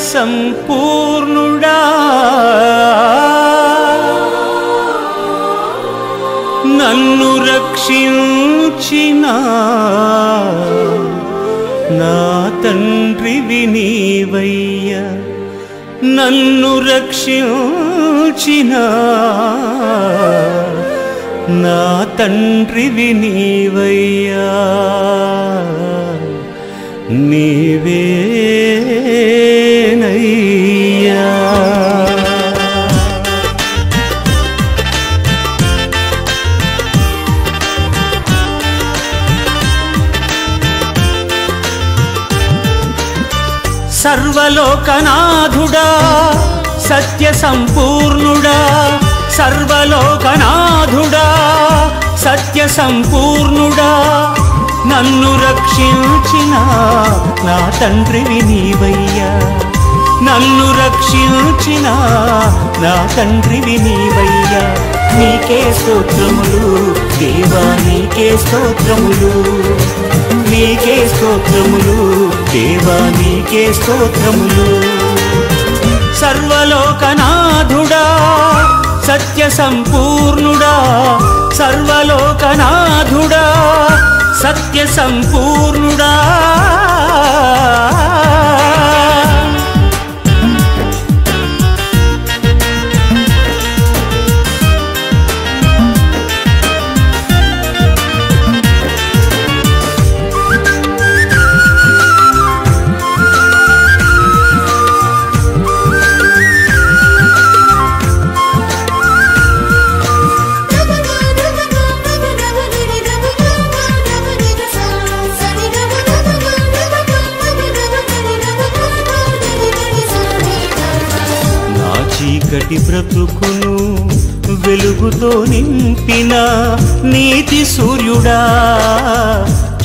సంపూర్ణుడా నన్ను రక్షించిన నా తండ్రివి నీవయ్యా నన్ను రక్షించిన నా తండ్రివి నీవయ్యా నీవేనయ్యా సర్వలోకనాథుడా సత్య సంపూర్ణుడా సర్వలోకనాథుడా సత్య సంపూర్ణుడా నన్ను రక్షించిన నా తండ్రివి నీవయ్యా నన్ను రక్షించిన నా తండ్రివి నీవయ్యా నీకే స్తోత్రములు దేవా నీకే స్తోత్రములు నీకే స్తోత్రములు దేవా నీకే స్తోత్రములు సర్వలోకనాథుడా సత్య సంపూర్ణుడా సర్వలోకనాథుడా సత్య సంపూర్ణుడా చీకటి బ్రతుకును వెలుగుతో నింపిన నీతి సూర్యుడా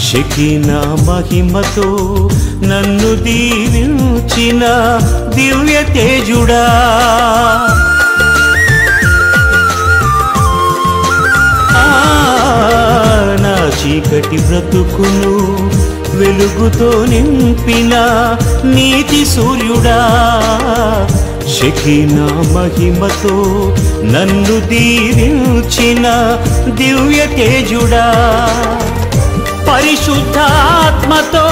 షకీనా మహిమతో నన్ను దీవించిన దివ్య తేజుడా నా చీకటి బ్రతుకును వెలుగుతో నింపిన నీతి సూర్యుడా షకీనా మహిమతో నన్ను దీవించిన దివ్య తేజుడా పరిశుద్ధాత్మతో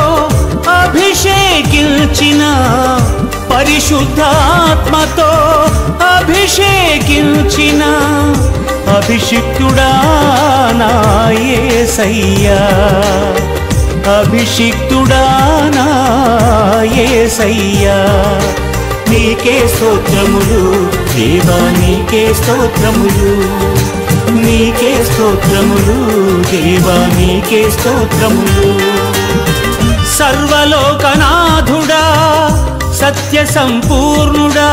అభిషేకించిన పరిశుద్ధాత్మతో అభిషేకించిన అభిషిక్తుడా నా యేసయ్యా అభిషిక్తుడా నా యేసయ్యా నీకే స్తోత్రములు దేవా నీకే స్తోత్రములు నీకే స్తోత్రములు దేవా నీకే స్తోత్రములు సర్వలోకనాథుడా సత్య సంపూర్ణుడా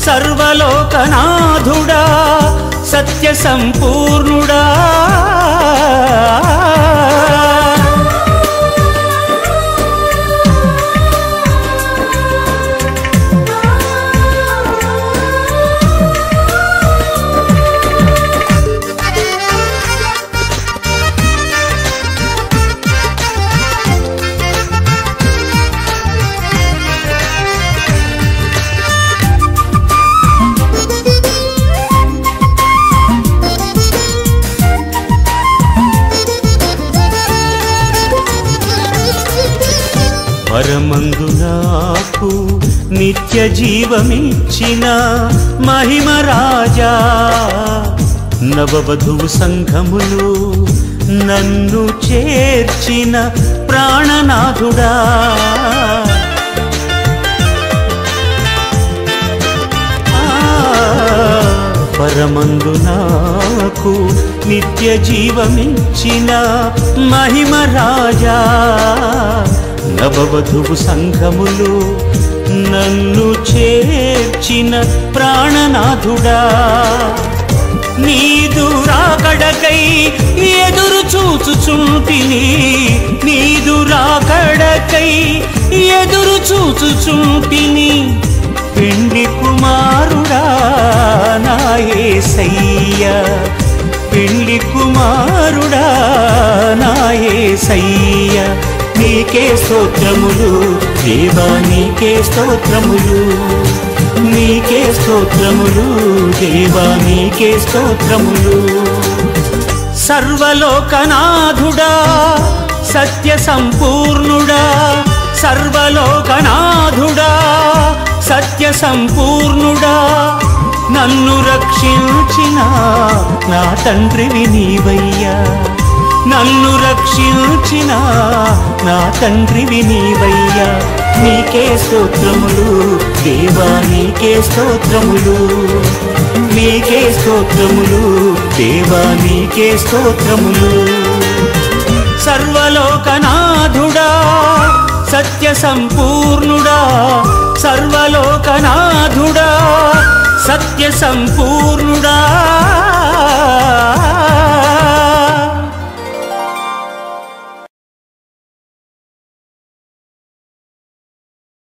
సర్వలోకనాథుడా సత్య సంపూర్ణుడా పరమందు నాకు నిత్య జీవమిచ్చిన మహిమ రాజా నవవధువు సంఘములు నన్ను చేర్చిన ప్రాణనాథుడా పరమందు నాకు నిత్య జీవమిచ్చిన మహిమ రాజా నవవధువు సంఘములు నన్ను చేర్చిన ప్రాణనాథుడా నీదు రాకడకై ఎదురు చూచుచుంటిని నీదు రాకడకై ఎదురు చూచుచుంటిని పెండి కుమారుడా నా యేసయ్యా పెండి కుమారుడా నా యేసయ్యా నీకే స్తోత్రములు దేవా నీకే స్తోత్రములు నీకే స్తోత్రములు దేవా నీకే స్తోత్రములు సర్వలోకనాథుడా సత్య సంపూర్ణుడా సర్వలోకనాథుడా సత్య సంపూర్ణుడా నన్ను రక్షించిన నా తండ్రివి నీవయ్యా నన్ను రక్షించిన నా తండ్రివి నీవయ్యా నీకే స్తోత్రములు దేవా నీకే స్తోత్రములు నీకే స్తోత్రములు దేవా నీకే స్తోత్రములు సర్వలోకనాథుడా సత్య సంపూర్ణుడా సర్వలోకనాథుడా సత్య సంపూర్ణుడా